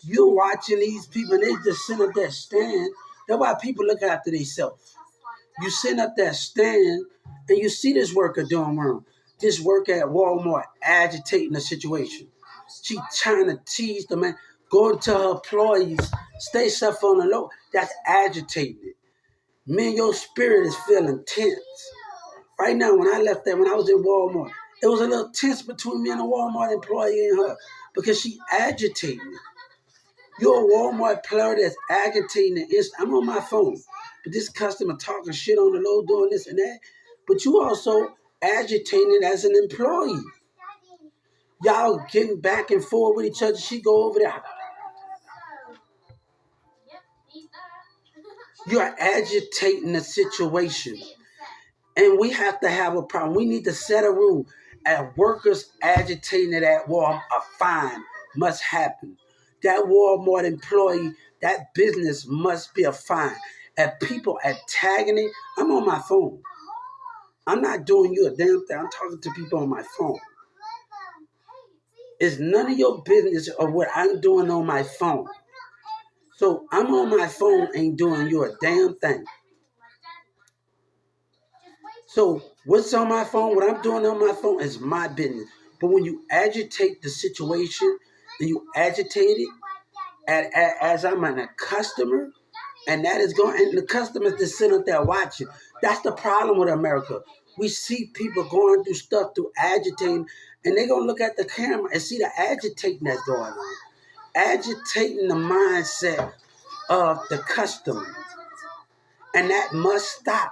You're watching these people and they just sit up there stand. That's why people look after themselves. You sit up there stand and you see this worker doing wrong. This worker at Walmart agitating the situation. She trying to tease the man, going to her employees, stay stuff on the low. That's agitating it. Man, your spirit is feeling tense. Right now, when I left there, when I was in Walmart, it was a little tense between me and a Walmart employee and her because she agitating it. You're a Walmart player that's agitating the I'm on my phone, but this customer talking shit on the low, doing this and that. But you also agitating it as an employee. Y'all getting back and forth with each other. She go over there. You're agitating the situation. And we have to have a problem. We need to set a rule. As workers agitating it at Walmart, a fine must happen. That Walmart employee, that business must be a fine. And people tagging it, I'm on my phone. I'm not doing you a damn thing. I'm talking to people on my phone. It's none of your business of what I'm doing on my phone. So I'm on my phone, ain't doing you a damn thing. So what's on my phone, what I'm doing on my phone is my business. But when you agitate the situation and you agitate it as I'm a customer, and that is going, and the customers just sitting up there watching. That's the problem with America. We see people going through stuff through agitating, and they're going to look at the camera and see the agitating that's going on. Agitating the mindset of the customer. And that must stop.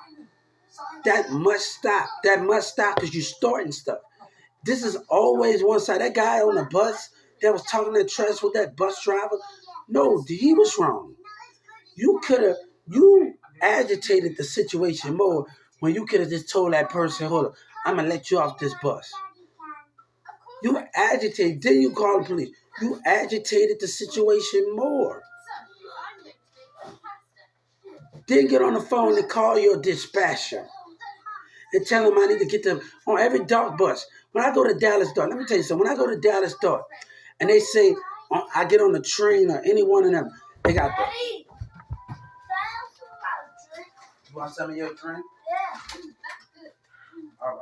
That must stop. That must stop because you're starting stuff. This is always one side. That guy on the bus that was talking to trust with that bus driver, no, he was wrong. You agitated the situation more when you could have just told that person, hold on, I'm going to let you off this bus. You agitated, then you call the police. You agitated the situation more. Then get on the phone and call your dispatcher and tell them I need to get them on every dark bus. When I go to Dallas Dark, let me tell you something. When I go to Dallas Dark and they say I get on the train or any one of them, they got the... You want some of your drink? Yeah. All right.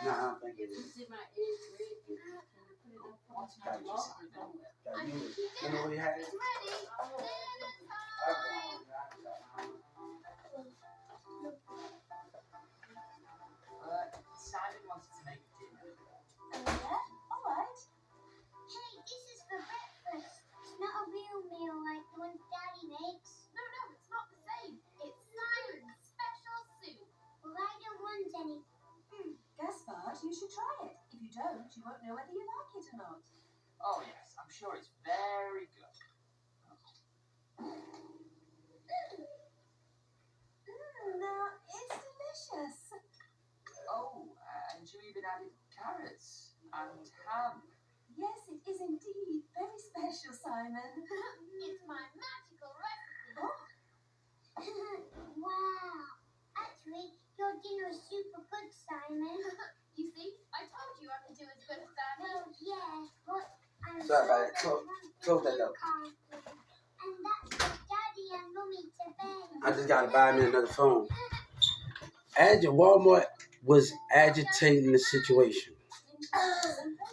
No, I don't think it is. You know what you had? Simon wants to make dinner. Yeah? All right. Hey, this is for breakfast. It's not a real meal like the ones Daddy makes. No, it's not the same. It's Simon's special soup. Well, I don't want any. Gaspard, you should try it. If you don't, you won't know whether you like it or not. Oh, yes. I'm sure it's very good. Now, it's delicious. Oh, and you even added carrots and ham. Yes, it is indeed very special, Simon. It's my magical recipe. Oh. Wow. Actually, your dinner is super good, Simon. You see, I told you I could do as good as Daddy. Well, yeah, but I'm sorry about it. Close that door. And that's for Daddy and Mummy to bed. I just got to buy me another phone. Walmart was agitating the situation.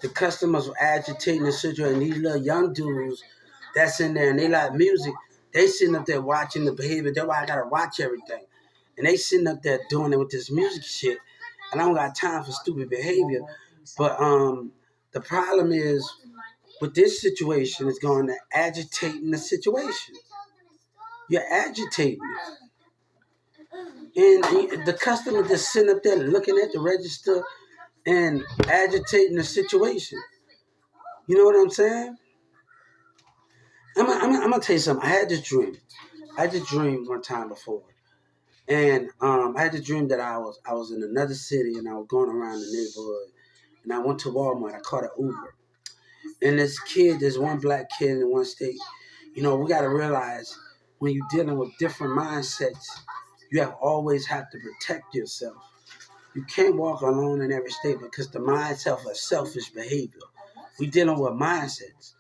The customers were agitating the situation. These little young dudes that's in there and they like music, they sitting up there watching the behavior. That's why I gotta watch everything. And they sitting up there doing it with this music shit. And I don't got time for stupid behavior. But the problem is with this situation is going to agitating the situation. You're agitating it. And the customer just sitting up there looking at the register and agitating the situation. You know what I'm saying? I'm gonna tell you something. I had this dream. One time before. And I had the dream that I was in another city and I was going around the neighborhood. And I went to Walmart. I caught an Uber. And this one black kid in one state, we got to realize when you're dealing with different mindsets, you always have to protect yourself. You can't walk alone in every state because the mindset of selfish behavior. We dealing with mindsets.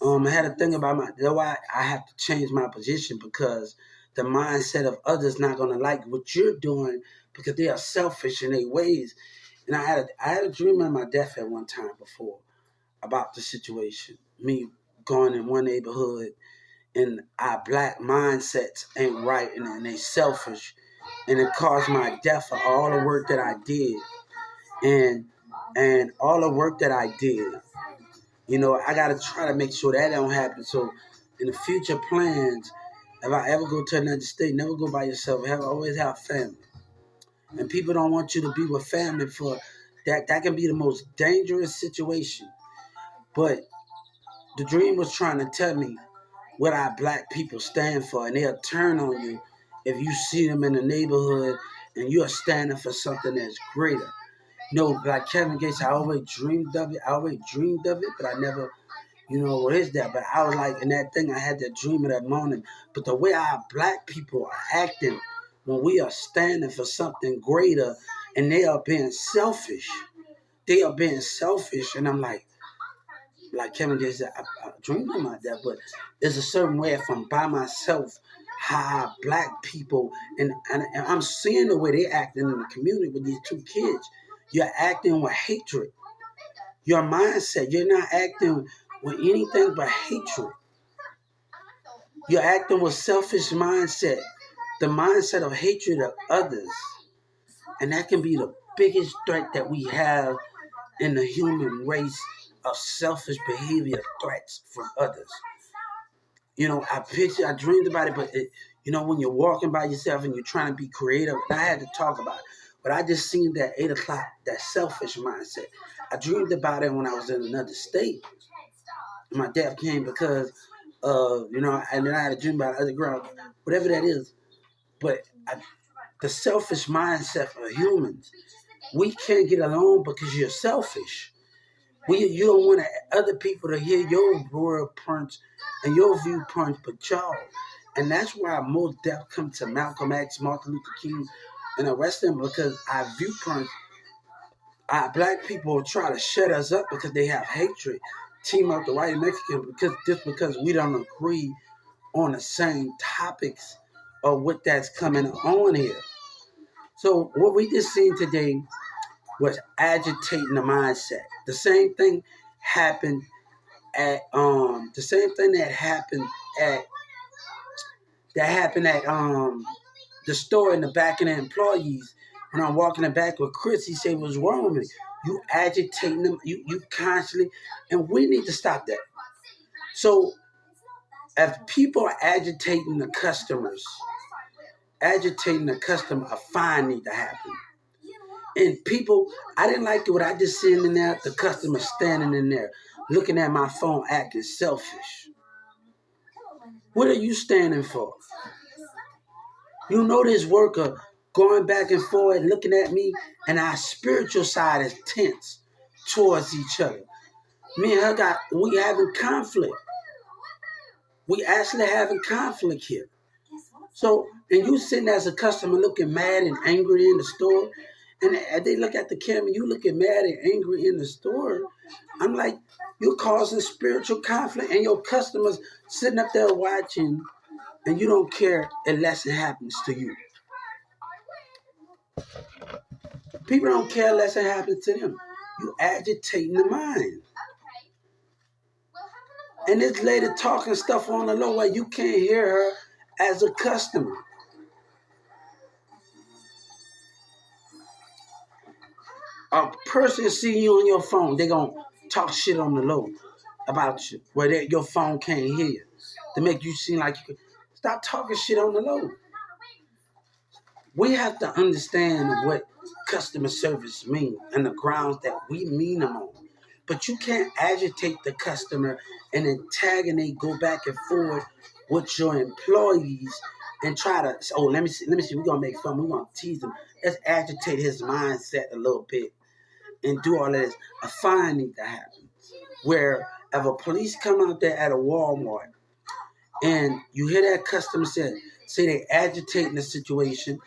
I had to think about that's why I have to change my position, because the mindset of others not gonna like what you're doing because they are selfish in their ways. And I had a dream on my death at one time before about the situation. Me going in one neighborhood and our black mindsets ain't right, and they selfish, and it caused my death for all the work that I did, and all the work that I did. I gotta try to make sure that don't happen. So in the future plans, if I ever go to another state, never go by yourself. Always have family. And people don't want you to be with family for that. That can be the most dangerous situation. But the dream was trying to tell me what our black people stand for, and they'll turn on you if you see them in the neighborhood and you are standing for something that's greater. Like Kevin Gates, I always dreamed of it, but I never, what is that? But I was like, in that thing, I had that dream of that morning. But the way our black people are acting when we are standing for something greater, and they are being selfish. And I'm like Kevin Gates said, I dreamed about that, but there's a certain way if I'm by myself, how black people, and I'm seeing the way they're acting in the community with these two kids. You're acting with hatred. Your mindset, you're not acting with anything but hatred. You're acting with selfish mindset, the mindset of hatred of others. And that can be the biggest threat that we have in the human race, of selfish behavior threats from others. I dreamed about it, but when you're walking by yourself and you're trying to be creative, and I had to talk about it, but I just seen that 8 o'clock, that selfish mindset. I dreamed about it when I was in another state. My death came because, and then I had a dream about other girl, whatever that is. But the selfish mindset for humans, we can't get along because you're selfish. You don't want other people to hear your word punch and your viewpoint, but y'all. And that's why most death come to Malcolm X, Martin Luther King, and the rest of them, because our viewpoint, our black people try to shut us up because they have hatred. Team up the white and Mexican because we don't agree on the same topics of what that's coming on here. So what we just seen today was agitating the mindset. The same thing happened at the store in the back of the employees. When I'm walking in the back with Chris, he said, "What's wrong with me? You agitating them, you constantly," and we need to stop that. So if people are agitating the customers, a fine need to happen. And people, I didn't like it what I just seen in there, the customer standing in there, looking at my phone, acting selfish. What are you standing for? This worker going back and forth, looking at me, and our spiritual side is tense towards each other. Me and her we having conflict. We actually having conflict here. So, and you sitting as a customer looking mad and angry in the store, and they look at the camera, you looking mad and angry in the store. I'm like, you're causing spiritual conflict, and your customers sitting up there watching, and you don't care unless it happens to you. People don't care unless it happens to them. You agitating the mind. And this lady talking stuff on the low where you can't hear her as a customer. A person seeing you on your phone, they're going to talk shit on the low about you, where your phone can't hear you, to make you seem like you could. Stop talking shit on the low. We have to understand what customer service means and the grounds that we mean them on. But you can't agitate the customer and antagonate, go back and forth with your employees and try to, let me see, we're going to make fun, we're going to tease him. Let's agitate his mindset a little bit and do all of this. A fine need to happen. Where if a police come out there at a Walmart and you hear that customer say they agitating the situation,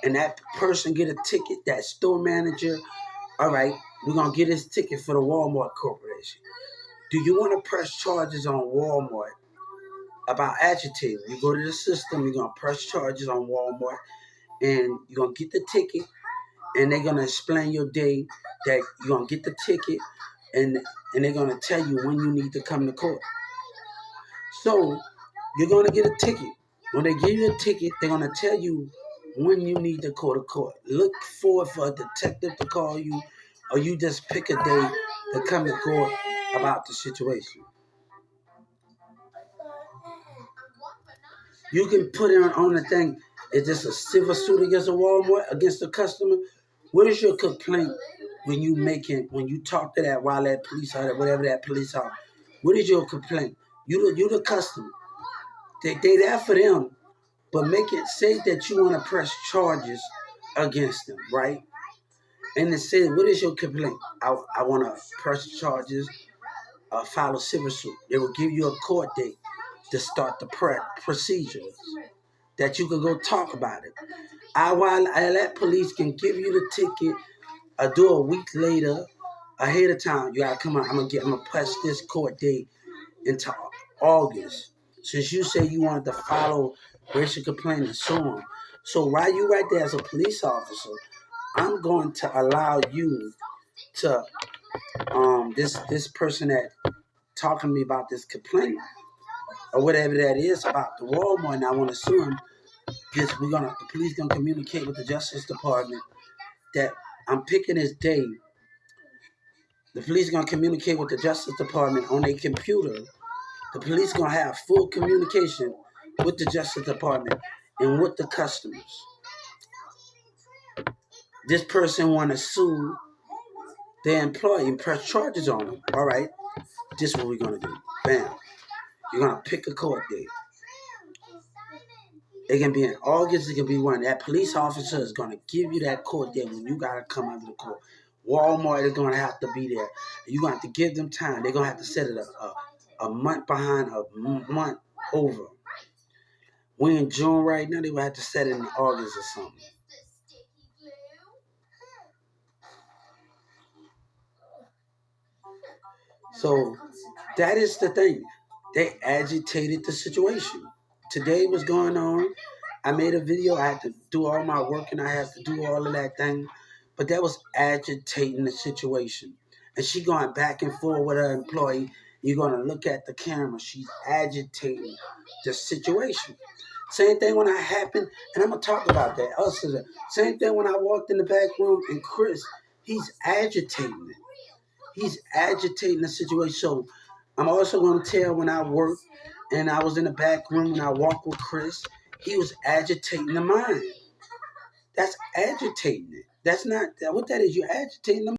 and that person get a ticket, that store manager, all right, we're going to get this ticket for the Walmart Corporation. Do you want to press charges on Walmart about agitating? You go to the system, you're going to press charges on Walmart, and you're going to get the ticket, and they're going to explain your day that you're going to get the ticket, and they're going to tell you when you need to come to court. So you're going to get a ticket. When they give you a ticket, they're going to tell you when you need to go to court. Look for a detective to call you, or you just pick a day to come to court about the situation. You can put it on the thing. Is this a civil suit against a Walmart, against a customer? What is your complaint when you talk to that Rowlett police officer, whatever that police officer? What is your complaint? You the customer. They there for them, but make it say that you want to press charges against them, right? And it says, what is your complaint? I want to press charges, file a civil suit. They will give you a court date to start the procedures that you can go talk about it. While that police can give you the ticket, do a week later, ahead of time, you gotta come on. I'm gonna press this court date into August. Since you say you wanted to follow racial complaint and so on. So while you right there as a police officer, I'm going to allow you to this person that talking to me about this complaint or whatever that is about the Walmart, and I want to sue him. The police gonna communicate with the Justice Department that I'm picking this day. The police gonna communicate with the Justice Department on their computer. The police gonna have full communication with the Justice Department and with the customers. This person wanna sue their employee and press charges on them. All right, this is what we're gonna do. Bam. You're gonna pick a court date. It can be in August, it can be when that police officer is going to give you that court date when you got to come under the court. Walmart is going to have to be there. You're going to have to give them time. They're going to have to set it a month behind, a month over. We're in June right now. They will have to set it in August or something. So that is the thing. They agitated the situation. Today was going on. I made a video. I had to do all my work and I had to do all of that thing. But that was agitating the situation. And she going back and forth with her employee. You're going to look at the camera. She's agitating the situation. Same thing when I happened, and I'm going to talk about that. Also, same thing when I walked in the back room and Chris, he's agitating it. He's agitating the situation. So I'm also going to tell when I worked and I was in the back room and I walked with Chris, he was agitating the mind. That's agitating it. That's not what that is. You're agitating the mind.